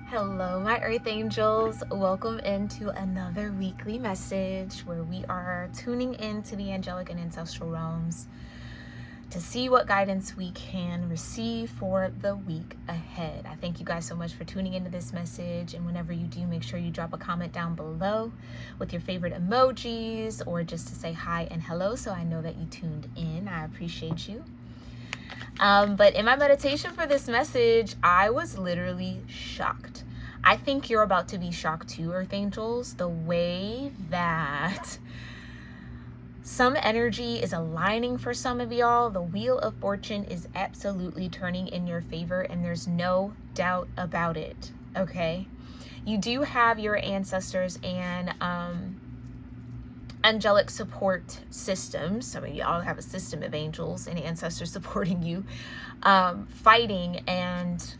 Hello, my earth angels. Welcome into another weekly message where we are tuning into the angelic and ancestral realms to see what guidance we can receive for the week ahead. I thank you guys so much for tuning into this message, and whenever you do, make sure you drop a comment down below with your favorite emojis or just to say hi and hello so I know that you tuned in. I appreciate you. But in my meditation for this message, I was literally shocked. I think you're about to be shocked too, Earth Angels, the way that some energy is aligning for some of y'all. The Wheel of Fortune is absolutely turning in your favor, and there's no doubt about it, okay? You do have your ancestors and angelic support systems. I mean, y'all have a system of angels and ancestors supporting you, fighting, and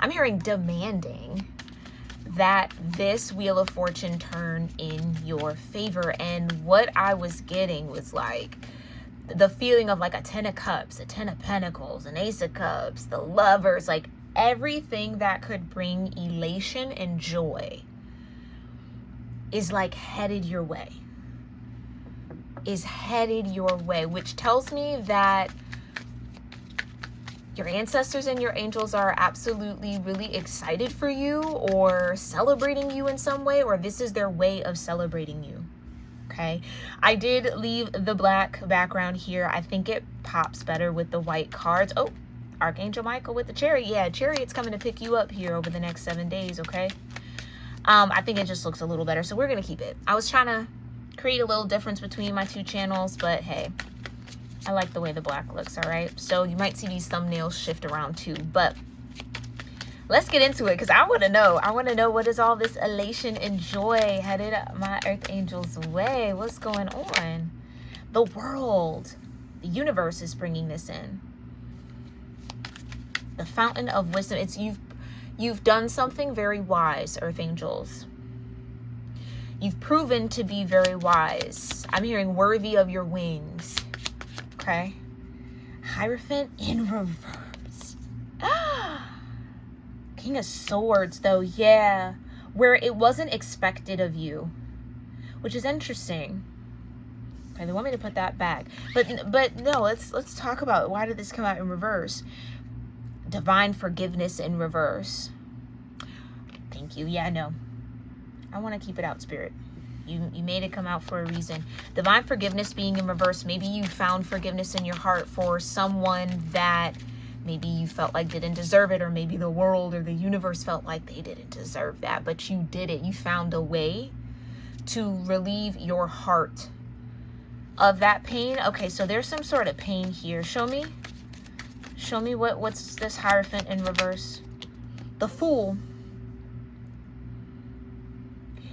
I'm hearing demanding that this Wheel of Fortune turn in your favor. And what I was getting was like the feeling of like a 10 of Cups, a 10 of Pentacles, an Ace of Cups, the Lovers, like everything that could bring elation and joy is like headed your way, which tells me that your ancestors and your angels are absolutely really excited for you or celebrating you in some way, or this is their way of celebrating you. Okay, I did leave the black background here. I think it pops better with the white cards. Oh, Archangel Michael with the chariot. Yeah, chariot's coming to pick you up here over the next 7 days, okay? I think it just looks a little better, so we're gonna keep it. I was trying to create a little difference between my two channels, but hey, I like the way the black looks, all right? So you might see these thumbnails shift around too, but let's get into it because I want to know. I want to know, what is all this elation and joy headed my Earth Angels' way? What's going on? The world, the universe is bringing this in. The fountain of wisdom. It's you've done something very wise, Earth Angels. You've proven to be very wise. I'm hearing worthy of your wings. Okay. Hierophant in reverse. King of Swords, though, yeah. Where it wasn't expected of you, which is interesting. Okay, they want me to put that back. But no, let's talk about why did this come out in reverse? Divine forgiveness in reverse. Thank you. Yeah, no. I want to keep it out, Spirit. You made it come out for a reason. Divine forgiveness being in reverse. Maybe you found forgiveness in your heart for someone that maybe you felt like didn't deserve it, or maybe the world or the universe felt like they didn't deserve that, but you did it. You found a way to relieve your heart of that pain. Okay, so there's some sort of pain here. Show me what's this Hierophant in reverse. The Fool.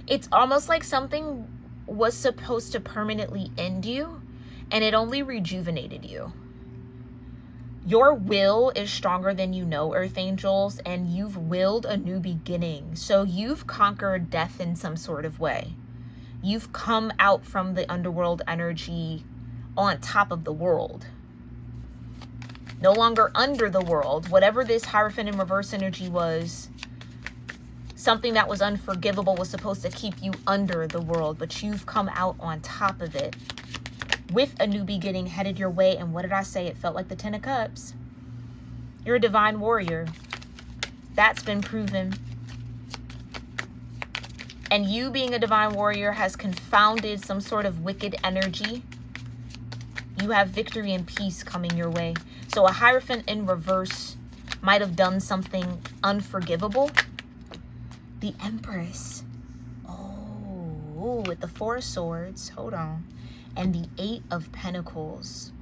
It's almost like something was supposed to permanently end you, and it only rejuvenated you. Your will is stronger than you know, Earth Angels, and you've willed a new beginning. So you've conquered death in some sort of way. You've come out from the underworld energy on top of the world. No longer under the world. Whatever this Hierophant in reverse energy was, something that was unforgivable was supposed to keep you under the world, but you've come out on top of it with a new beginning headed your way. And what did I say? It felt like the 10 of Cups. You're a divine warrior. That's been proven. And you being a divine warrior has confounded some sort of wicked energy. You have victory and peace coming your way. So a Hierophant in reverse might have done something unforgivable. The Empress. Oh, with the 4 of Swords. Hold on. And the 8 of Pentacles.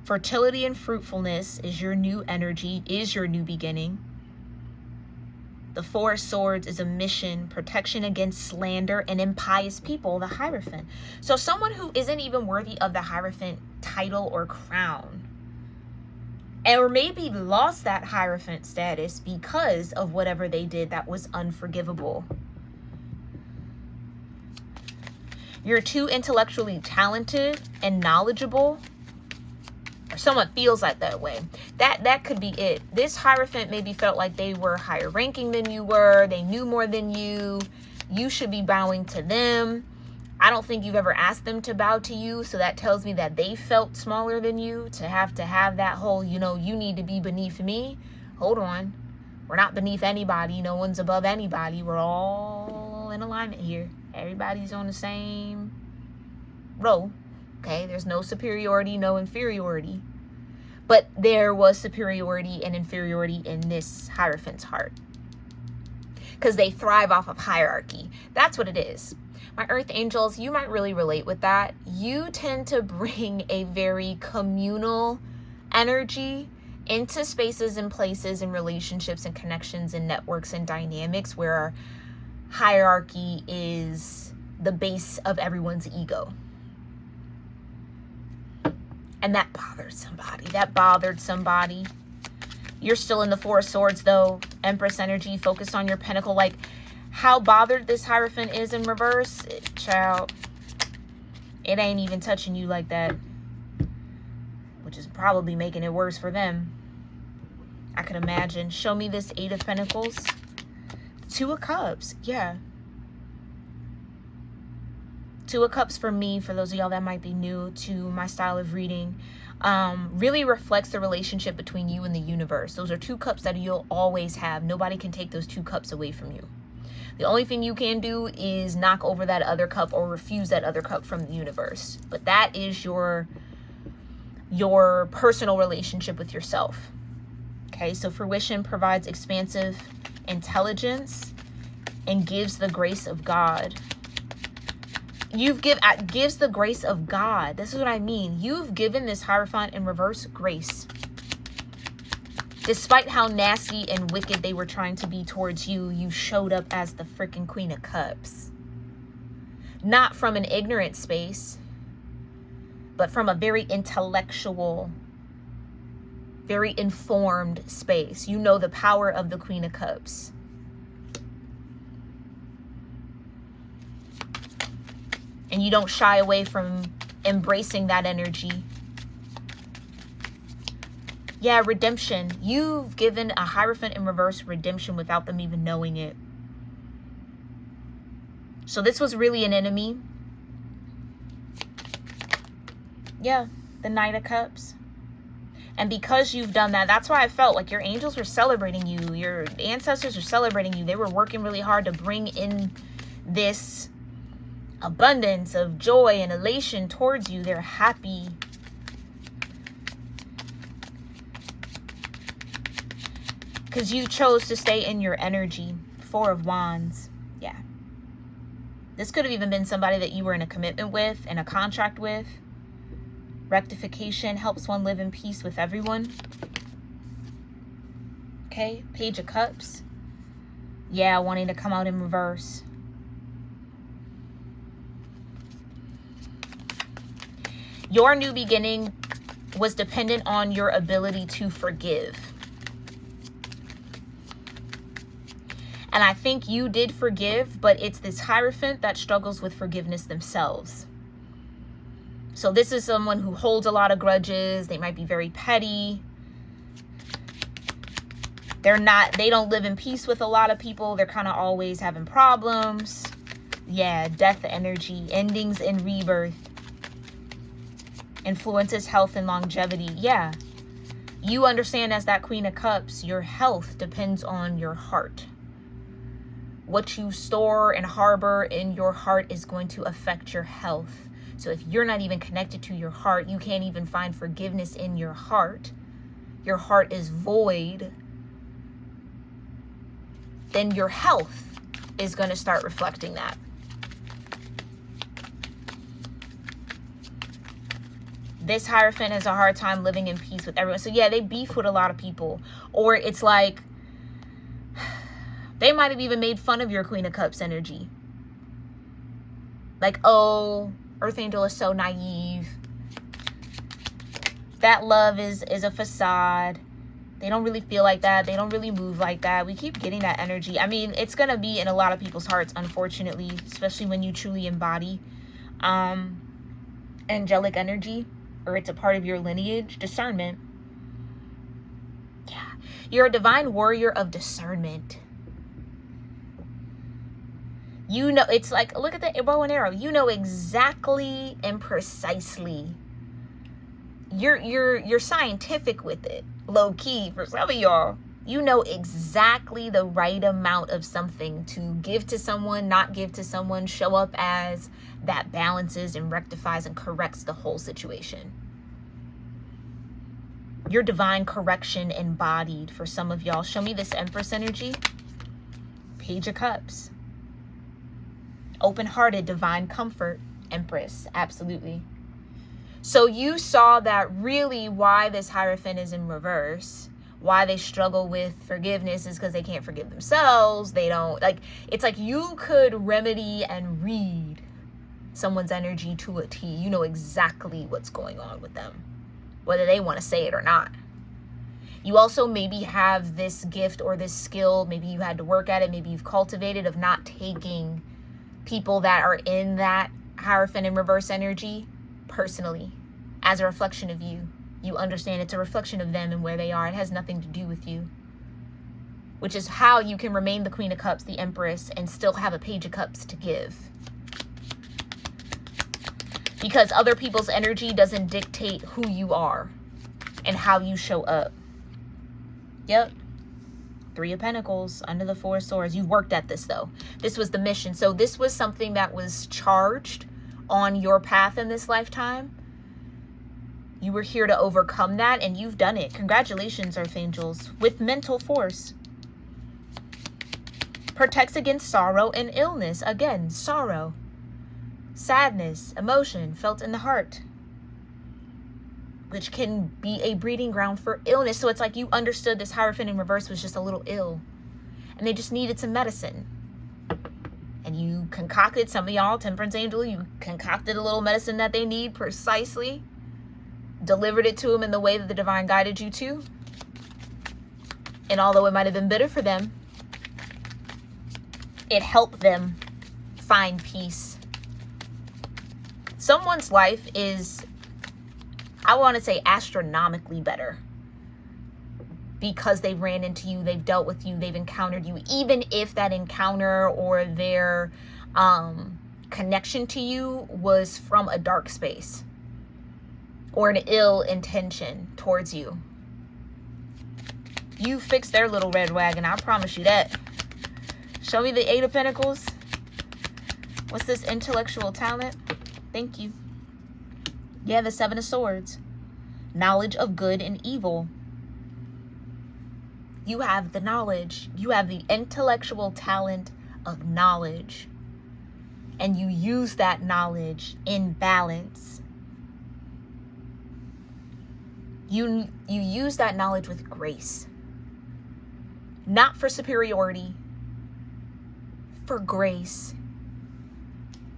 Fertility and fruitfulness is your new energy, is your new beginning. The 4 of Swords is a mission, protection against slander and impious people, the Hierophant. So someone who isn't even worthy of the Hierophant title or crown, or maybe lost that Hierophant status because of whatever they did that was unforgivable. You're too intellectually talented and knowledgeable, someone feels like that way. That could be it. This Hierophant maybe felt like they were higher ranking than you were. They knew more than you. You should be bowing to them. I don't think you've ever asked them to bow to you. So that tells me that they felt smaller than you to have that whole, you know, you need to be beneath me. Hold on. We're not beneath anybody. No one's above anybody. We're all in alignment here. Everybody's on the same row. Okay, there's no superiority, no inferiority. But there was superiority and inferiority in this Hierophant's heart. Because they thrive off of hierarchy. That's what it is. My earth angels, you might really relate with that. You tend to bring a very communal energy into spaces and places and relationships and connections and networks and dynamics where hierarchy is the base of everyone's ego. And that bothered somebody. You're still in the Four of Swords though. Empress energy, focus on your pentacle. Like how bothered this Hierophant is in reverse, child. It ain't even touching you like that. Which is probably making it worse for them. I could imagine. Show me this Eight of Pentacles. Two of Cups. Yeah. Two of Cups for me, for those of y'all that might be new to my style of reading, really reflects the relationship between you and the universe. Those are two cups that you'll always have. Nobody can take those two cups away from you. The only thing you can do is knock over that other cup or refuse that other cup from the universe. But that is your personal relationship with yourself. Okay, so fruition provides expansive intelligence and gives the grace of God. Gives the grace of God. This is what I mean. You've given this Hierophant in reverse grace. Despite how nasty and wicked they were trying to be towards you, you showed up as the freaking Queen of Cups. Not from an ignorant space, but from a very intellectual, very informed space. You know the power of the Queen of Cups. And you don't shy away from embracing that energy. Yeah, redemption. You've given a Hierophant in reverse redemption without them even knowing it. So this was really an enemy. Yeah, the Knight of Cups. And because you've done that, that's why I felt like your angels were celebrating you. Your ancestors were celebrating you. They were working really hard to bring in this abundance of joy and elation towards you. They're happy. Because you chose to stay in your energy. Four of Wands. Yeah. This could have even been somebody that you were in a commitment with, in a contract with. Rectification helps one live in peace with everyone. Okay, Page of Cups. Yeah, wanting to come out in reverse. Your new beginning was dependent on your ability to forgive. And I think you did forgive, but it's this Hierophant that struggles with forgiveness themselves. So this is someone who holds a lot of grudges. They might be very petty. They don't live in peace with a lot of people. They're kind of always having problems. Yeah, death energy, endings and rebirth. Influences health and longevity. Yeah. You understand as that Queen of Cups, your health depends on your heart. What you store and harbor in your heart is going to affect your health. So if you're not even connected to your heart, you can't even find forgiveness in your heart is void, then your health is going to start reflecting that. This Hierophant has a hard time living in peace with everyone. So yeah, they beef with a lot of people. Or it's like, they might have even made fun of your Queen of Cups energy. Like, oh, Earth Angel is so naive. That love is a facade. They don't really feel like that. They don't really move like that. We keep getting that energy. I mean, it's going to be in a lot of people's hearts, unfortunately, especially when you truly embody angelic energy. or it's a part of your lineage, discernment. Yeah. You're a divine warrior of discernment. You know, it's like, look at the bow and arrow. You know exactly and precisely. You're scientific with it, low key for some of y'all. You know exactly the right amount of something to give to someone, not give to someone, show up as, that balances and rectifies and corrects the whole situation. Your divine correction embodied for some of y'all. Show me this Empress energy. Page of Cups. Open-hearted, divine comfort, Empress, absolutely. So you saw that really why this Hierophant is in reverse, why they struggle with forgiveness is because they can't forgive themselves. They don't, like, it's like you could remedy and read someone's energy to a T. You know exactly what's going on with them, whether they want to say it or not. You also maybe have this gift or this skill, maybe you had to work at it, maybe you've cultivated, of not taking people that are in that Hierophant in reverse energy personally, as a reflection of you. You understand it's a reflection of them and where they are. It has nothing to do with you. Which is how you can remain the Queen of Cups, the Empress, and still have a Page of Cups to give. Because other people's energy doesn't dictate who you are and how you show up. Yep. Three of Pentacles under the Four of Swords. You've worked at this though. This was the mission. So this was something that was charged on your path in this lifetime. You were here to overcome that and you've done it. Congratulations, Archangels. With mental force. Protects against sorrow and illness. Again, sorrow, sadness, emotion felt in the heart, which can be a breeding ground for illness. So it's like you understood this Hierophant in reverse was just a little ill and they just needed some medicine. And you concocted, some of y'all, Temperance Angel, you concocted a little medicine that they need precisely, delivered it to them in the way that the divine guided you to. And although it might have been bitter for them, it helped them find peace. Someone's life is, I want to say, astronomically better because they ran into you, they've dealt with you, they've encountered you, even if that encounter or their connection to you was from a dark space or an ill intention towards you. You fixed their little red wagon, I promise you that. Show me the Eight of Pentacles. What's this intellectual talent? Thank you. Yeah, the Seven of Swords. Knowledge of good and evil. You have the knowledge. You have the intellectual talent of knowledge. And you use that knowledge in balance. You use that knowledge with grace. Not for superiority. For grace.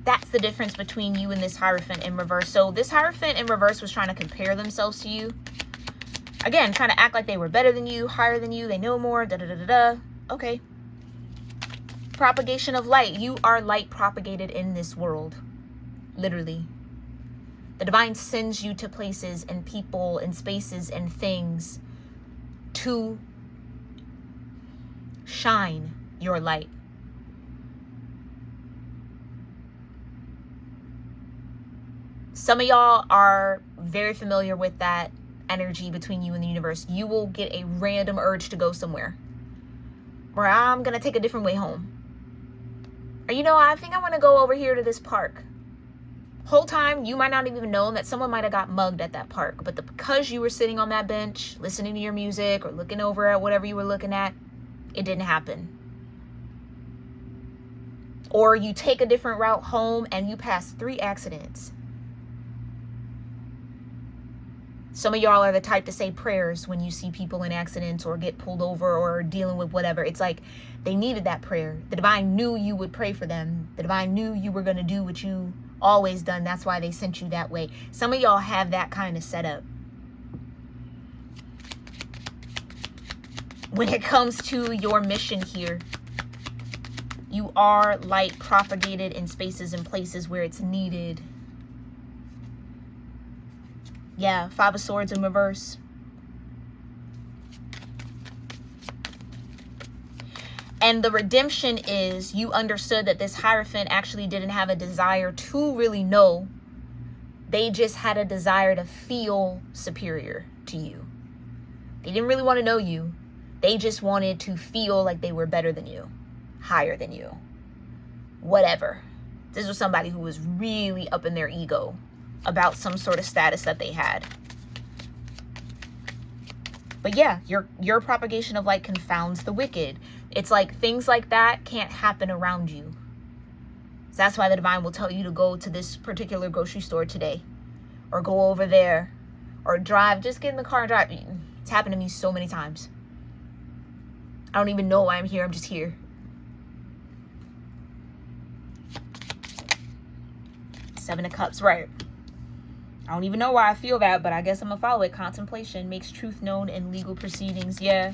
That's the difference between you and this Hierophant in reverse. So this Hierophant in reverse was trying to compare themselves to you. Again, trying to act like they were better than you, higher than you, they know more, da-da-da-da-da. Okay. Propagation of light. You are light propagated in this world. Literally. The divine sends you to places and people and spaces and things to shine your light. Some of y'all are very familiar with that energy between you and the universe. You will get a random urge to go somewhere. Or I'm going to take a different way home. Or, you know, I think I want to go over here to this park. Whole time, you might not even know that someone might have got mugged at that park. But because you were sitting on that bench, listening to your music or looking over at whatever you were looking at, it didn't happen. Or you take a different route home and you pass 3 accidents. Some of y'all are the type to say prayers when you see people in accidents or get pulled over or dealing with whatever. It's like they needed that prayer. The divine knew you would pray for them. The divine knew you were going to do what you always done. That's why they sent you that way. Some of y'all have that kind of setup. When it comes to your mission here, you are light propagated in spaces and places where it's needed. Yeah, Five of Swords in reverse. And the redemption is you understood that this Hierophant actually didn't have a desire to really know. They just had a desire to feel superior to you. They didn't really want to know you. They just wanted to feel like they were better than you, higher than you, whatever. This was somebody who was really up in their ego about some sort of status that they had. But yeah, your propagation of light confounds the wicked. It's like things like that can't happen around you. So that's why the divine will tell you to go to this particular grocery store today, or go over there, or drive. Just get in the car and drive. It's happened to me so many times. I don't even know why I'm here. I'm just here. Seven of Cups, right? I don't even know why I feel that, but I guess I'm gonna follow it. Contemplation makes truth known in legal proceedings. Yeah.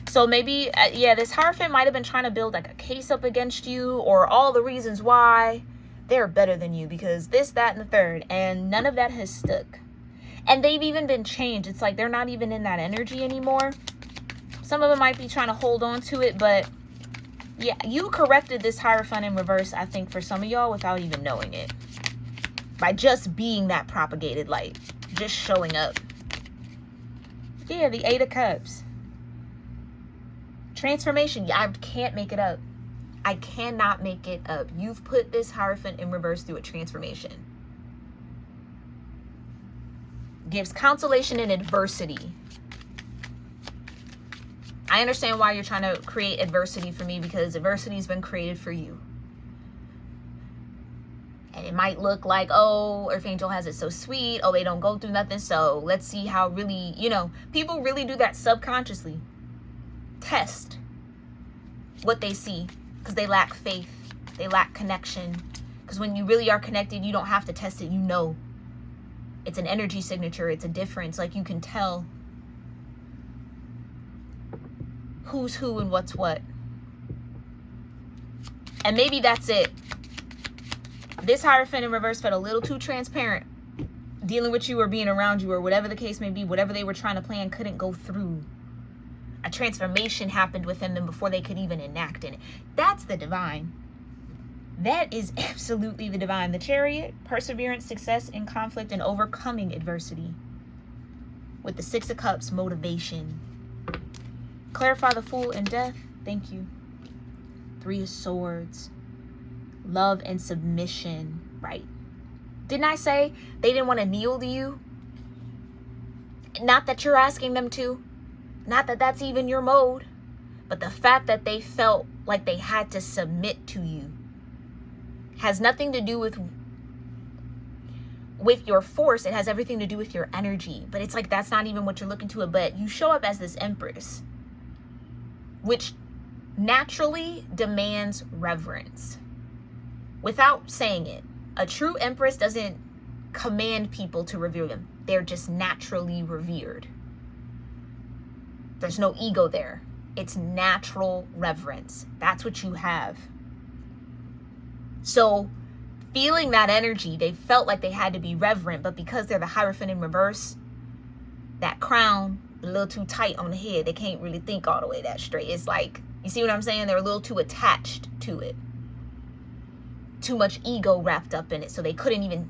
So maybe, yeah, this Hierophant might have been trying to build like a case up against you, or all the reasons why they're better than you because this, that, and the third. And none of that has stuck. And they've even been changed. It's like they're not even in that energy anymore. Some of them might be trying to hold on to it, but yeah, you corrected this Hierophant in reverse, I think, for some of y'all without even knowing it. By just being that propagated light. Just showing up. Yeah, the Eight of Cups. Transformation. Yeah, I can't make it up. I cannot make it up. You've put this Hierophant in reverse through a transformation. Gives consolation in adversity. I understand why you're trying to create adversity for me, because adversity has been created for you. And it might look like, oh, Earth Angel has it so sweet. Oh, they don't go through nothing. So let's see how really, you know, people really do that subconsciously. Test what they see because they lack faith. They lack connection. Because when you really are connected, you don't have to test it. You know, it's an energy signature. It's a difference. Like you can tell who's who and what's what. And maybe that's it. This Hierophant in reverse felt a little too transparent. Dealing with you or being around you or whatever the case may be, whatever they were trying to plan couldn't go through. A transformation happened within them before they could even enact it. That's the divine. That is absolutely the divine. The Chariot, perseverance, success in conflict, and overcoming adversity. With the Six of Cups, motivation. Clarify the Fool and death. Thank you. Three of Swords. Love and submission. Right. Didn't I say they didn't want to kneel to you? Not that you're asking them to. Not that that's even your mode. But the fact that they felt like they had to submit to you has nothing to do with your force. It has everything to do with your energy. But it's like that's not even what you're looking to. But you show up as this Empress, which naturally demands reverence. Without saying it, a true Empress doesn't command people to revere them. They're just naturally revered. There's no ego there. It's natural reverence. That's what you have. So feeling that energy, they felt like they had to be reverent, but because they're the Hierophant in reverse, that crown a little too tight on the head. They can't really think all the way that straight. It's like, you see what I'm saying? They're a little too attached to it. Too much ego wrapped up in it, so they couldn't even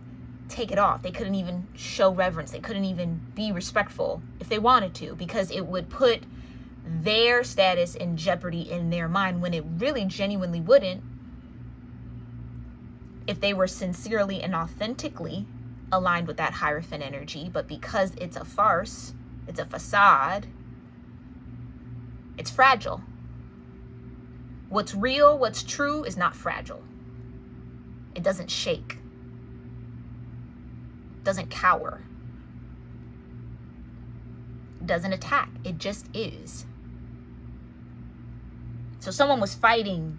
take it off. They couldn't even show reverence. They couldn't even be respectful if they wanted to, because it would put their status in jeopardy in their mind, when it really genuinely wouldn't, if they were sincerely and authentically aligned with that Hierophant energy. But because it's a farce, it's a facade, it's fragile. What's real, what's true is not fragile. It doesn't shake. It doesn't cower. It doesn't attack. It just is. So someone was fighting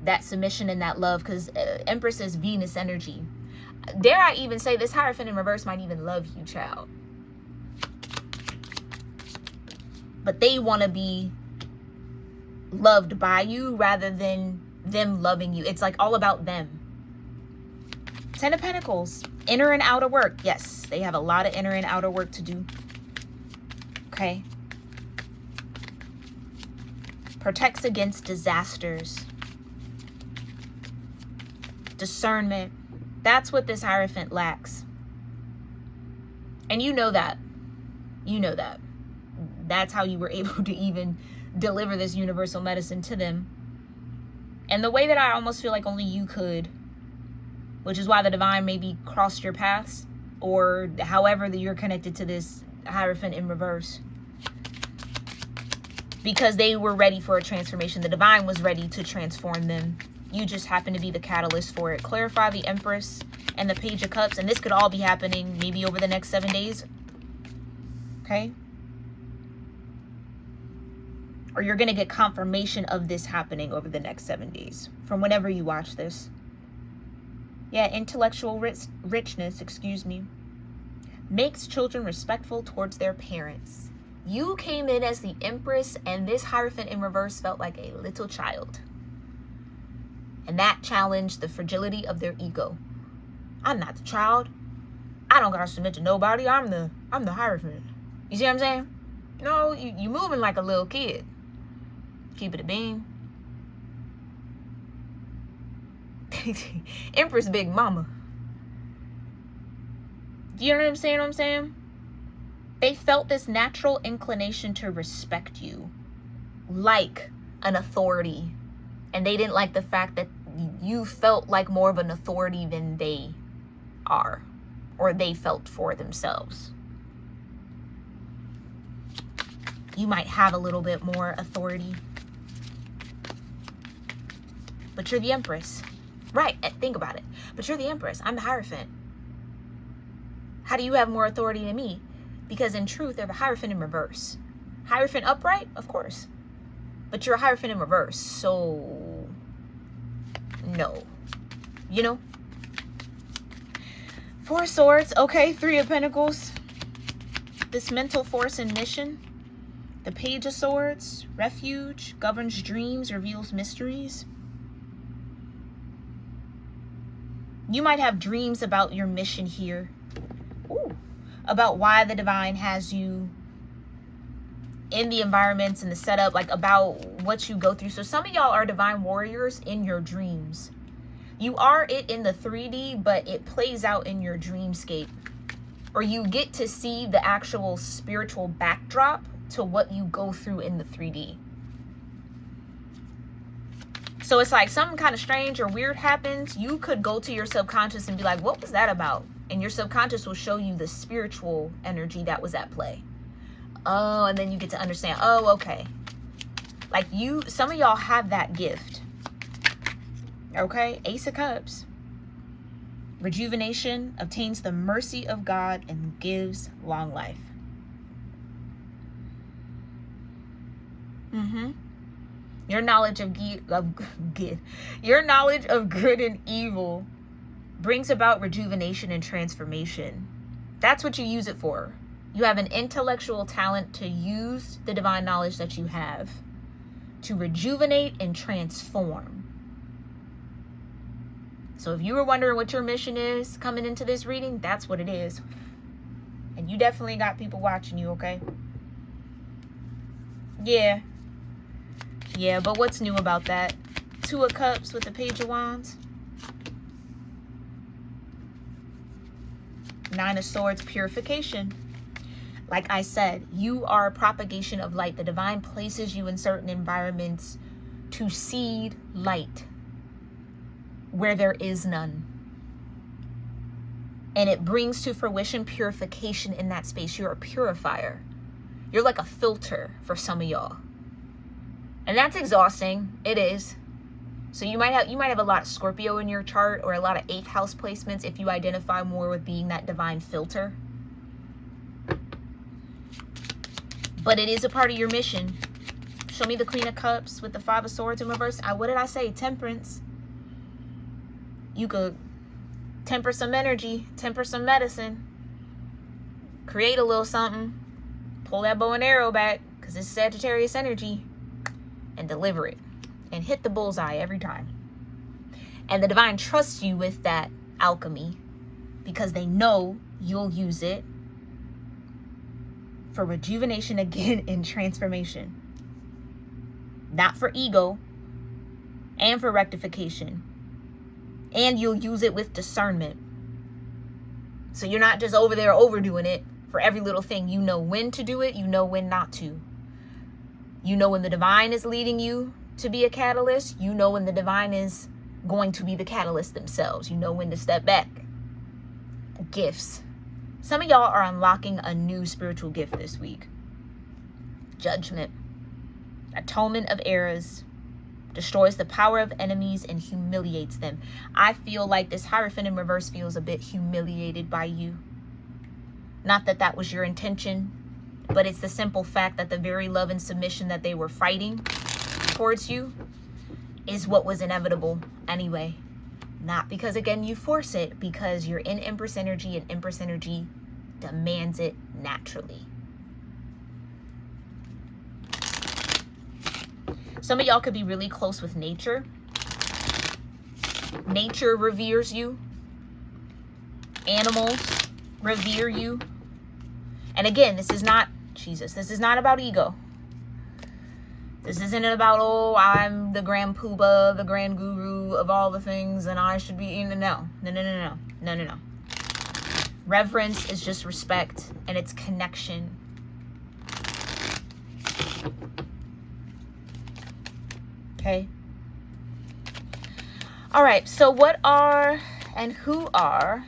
that submission and that love, because Empress is Venus energy. Dare I even say this Hierophant in reverse might even love you, child. But they want to be loved by you rather than them loving you. It's like all about them. Ten of Pentacles. Inner and outer work. Yes, they have a lot of inner and outer work to do. Okay. Protects against disasters. Discernment. That's what this Hierophant lacks. And you know that. You know that. That's how you were able to even deliver this universal medicine to them. And the way that I almost feel like only you could, which is why the divine maybe crossed your paths, or however that you're connected to this Hierophant in reverse. Because they were ready for a transformation. The divine was ready to transform them. You just happen to be the catalyst for it. Clarify the Empress and the Page of Cups. And this could all be happening maybe over the next 7 days. Okay? Or you're going to get confirmation of this happening over the next 7 days. From whenever you watch this. Yeah, intellectual richness, makes children respectful towards their parents. You came in as the Empress, and this Hierophant in reverse felt like a little child. And that challenged the fragility of their ego. I'm not the child. I don't gotta submit to nobody. I'm the Hierophant. You see what I'm saying? No, you moving like a little kid. Keep it a beam. Empress big mama. Do you know what I'm saying? They felt this natural inclination to respect you like an authority. And they didn't like the fact that you felt like more of an authority than they are, or they felt for themselves. You might have a little bit more authority, but you're the Empress. Right, think about it. But you're the Empress. I'm the Hierophant. How do you have more authority than me? Because in truth, they're the Hierophant in reverse. Hierophant upright, of course. But you're a Hierophant in reverse, so no. You know? 4 Swords, okay, 3 of Pentacles. This mental force and mission. The Page of Swords, refuge, governs dreams, reveals mysteries. You might have dreams about your mission here. Ooh. About why the divine has you in the environments and the setup, like about what you go through. So some of y'all are divine warriors in your dreams. You are it in the 3D, but it plays out in your dreamscape. Or you get to see the actual spiritual backdrop to what you go through in the 3D. So it's like something kind of strange or weird happens. You could go to your subconscious and be like, what was that about? And your subconscious will show you the spiritual energy that was at play. Oh, and then you get to understand, oh, okay. Like some of y'all have that gift. Okay, Ace of Cups. Rejuvenation, obtains the mercy of God, and gives long life. Your knowledge of your knowledge of good and evil brings about rejuvenation and transformation. That's what you use it for. You have an intellectual talent to use the divine knowledge that you have to rejuvenate and transform. So if you were wondering what your mission is coming into this reading, that's what it is. And you definitely got people watching you, okay? Yeah, but what's new about that? 2 of Cups with the Page of Wands. 9 of Swords, purification. Like I said, you are a propagation of light. The divine places you in certain environments to seed light where there is none. And it brings to fruition purification in that space. You're a purifier. You're like a filter for some of y'all. And that's exhausting. It is. So you might have a lot of Scorpio in your chart, or a lot of 8th house placements if you identify more with being that divine filter. But it is a part of your mission. Show me the Queen of Cups with the 5 of Swords in reverse. What did I say? Temperance. You could temper some energy, temper some medicine, create a little something, pull that bow and arrow back, because it's Sagittarius energy, and deliver it. And hit the bullseye every time. And the divine trusts you with that alchemy, because they know you'll use it for rejuvenation again and transformation. Not for ego, and for rectification. And you'll use it with discernment. So you're not just over there overdoing it for every little thing. You know when to do it. You know when not to. You know when the divine is leading you to be a catalyst. You know when the divine is going to be the catalyst themselves. You know when to step back. Gifts. Some of y'all are unlocking a new spiritual gift this week. Judgment. Atonement of errors. Destroys the power of enemies and humiliates them. I feel like this Hierophant in reverse feels a bit humiliated by you. Not that that was your intention, but it's the simple fact that the very love and submission that they were fighting towards you is what was inevitable anyway. Not because, again, you force it, because you're in Empress energy, and Empress energy demands it naturally. Some of y'all could be really close with nature. Nature reveres you. Animals revere you. And again, this is not, Jesus, this is not about ego. This isn't about, oh, I'm the grand poobah, the grand guru of all the things, and I should be, no. Reverence is just respect, and it's connection. Okay. All right. So what are and who are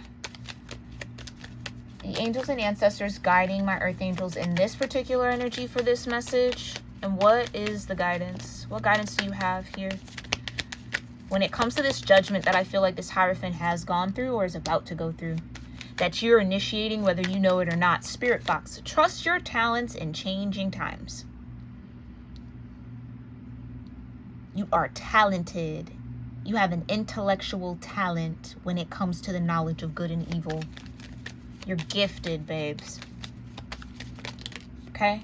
the angels and ancestors guiding my earth angels in this particular energy for this message? And what is the guidance? What guidance do you have here when it comes to this judgment that I feel like this Hierophant has gone through or is about to go through, that you're initiating whether you know it or not? Spirit Fox, trust your talents in changing times. You are talented. You have an intellectual talent when it comes to the knowledge of good and evil. You're gifted, babes. Okay?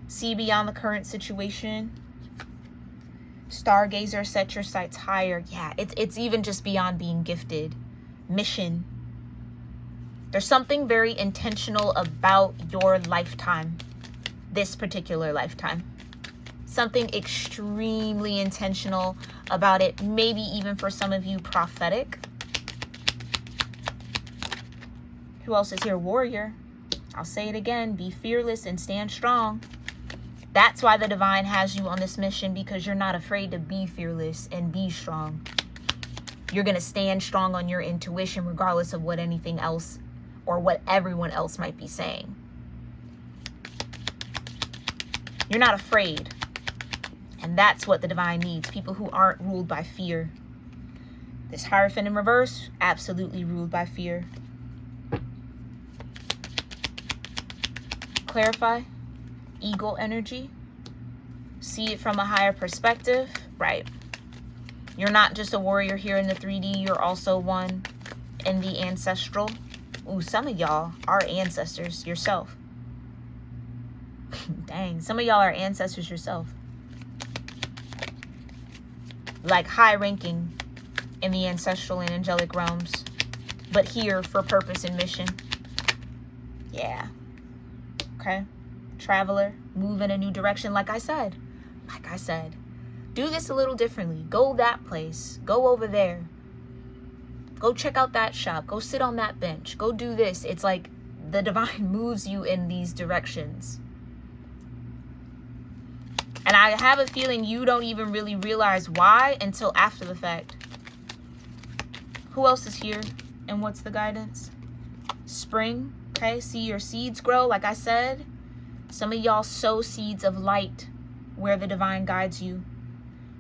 See beyond the current situation. Stargazer, set your sights higher. Yeah, it's even just beyond being gifted. Mission. There's something very intentional about your lifetime. This particular lifetime. Something extremely intentional about it. Maybe even for some of you, prophetic. Who else is here? Warrior. I'll say it again. Be fearless and stand strong. That's why the divine has you on this mission, because you're not afraid to be fearless and be strong. You're going to stand strong on your intuition regardless of what anything else or what everyone else might be saying. You're not afraid. And that's what the divine needs. People who aren't ruled by fear. This Hierophant in reverse, absolutely ruled by fear. Clarify. Eagle energy. See it from a higher perspective. Right. You're not just a warrior here in the 3D. You're also one in the ancestral. Ooh, some of y'all are ancestors yourself. Dang, some of y'all are ancestors yourself. Like high ranking in the ancestral and angelic realms, but here for purpose and mission. Yeah. Okay. Traveler, move in a new direction. Like I said, do this a little differently. Go that place. Go over there. Go check out that shop. Go sit on that bench. Go do this. It's like the divine moves you in these directions. And I have a feeling you don't even really realize why until after the fact. Who else is here? And what's the guidance? Spring. Okay, see your seeds grow. Like I said, some of y'all sow seeds of light where the divine guides you.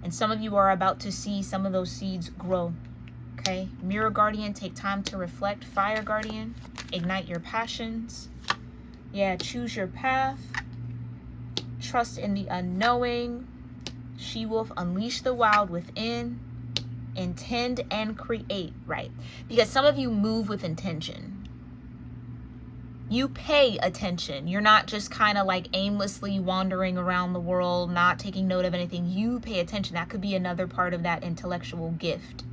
And some of you are about to see some of those seeds grow. Okay, Mirror Guardian, take time to reflect. Fire Guardian, ignite your passions. Yeah, choose your path. Trust in the unknowing. She-wolf, unleash the wild within. Intend and create. Right. Because some of you move with intention. You pay attention. You're not just kind of like aimlessly wandering around the world, not taking note of anything. You pay attention. That could be another part of that intellectual gift.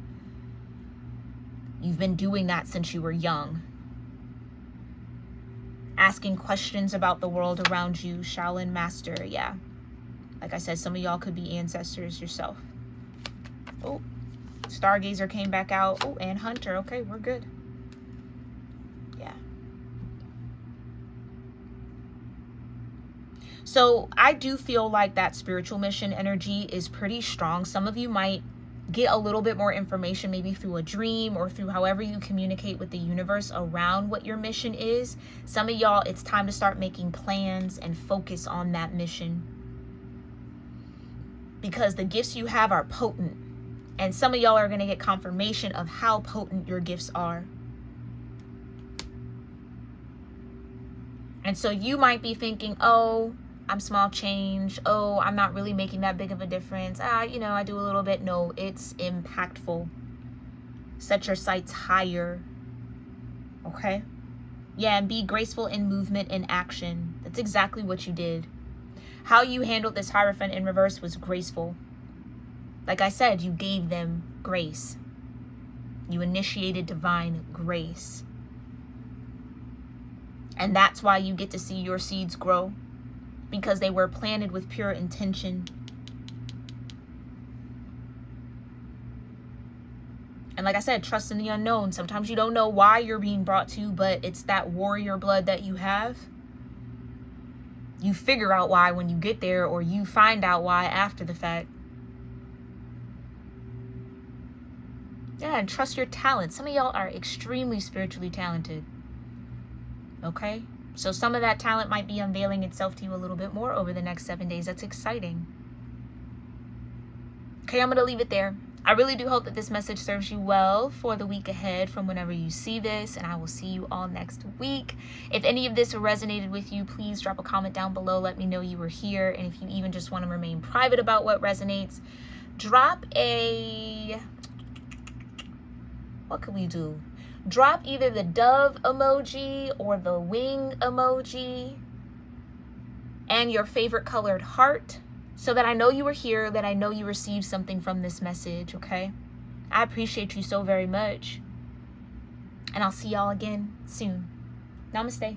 You've been doing that since you were young. Asking questions about the world around you. Shaolin Master, yeah. Like I said, some of y'all could be ancestors yourself. Oh, Stargazer came back out. Oh, and Hunter. Okay, we're good. Yeah. So I do feel like that spiritual mission energy is pretty strong. Some of you might get a little bit more information, maybe through a dream or through however you communicate with the universe around what your mission is. Some of y'all, it's time to start making plans and focus on that mission, because the gifts you have are potent, and some of y'all are going to get confirmation of how potent your gifts are. And so you might be thinking, oh, I'm small change. Oh, I'm not really making that big of a difference. You know, I do a little bit. No, it's impactful. Set your sights higher. Okay? Yeah, and be graceful in movement and action. That's exactly what you did. How you handled this Hierophant in reverse was graceful. Like I said, you gave them grace. You initiated divine grace. And that's why you get to see your seeds grow, because they were planted with pure intention. And like I said, trust in the unknown. Sometimes you don't know why you're being brought to, but it's that warrior blood that you have. You figure out why when you get there, or you find out why after the fact. Yeah, and trust your talent. Some of y'all are extremely spiritually talented. Okay? So some of that talent might be unveiling itself to you a little bit more over the next 7 days. That's exciting. Okay, I'm going to leave it there. I really do hope that this message serves you well for the week ahead from whenever you see this, and I will see you all next week. If any of this resonated with you, please drop a comment down below. Let me know you were here. And if you even just want to remain private about what resonates, drop a... what could we do? Drop either the dove emoji or the wing emoji and your favorite colored heart, so that I know you were here, that I know you received something from this message, okay? I appreciate you so very much. And I'll see y'all again soon. Namaste.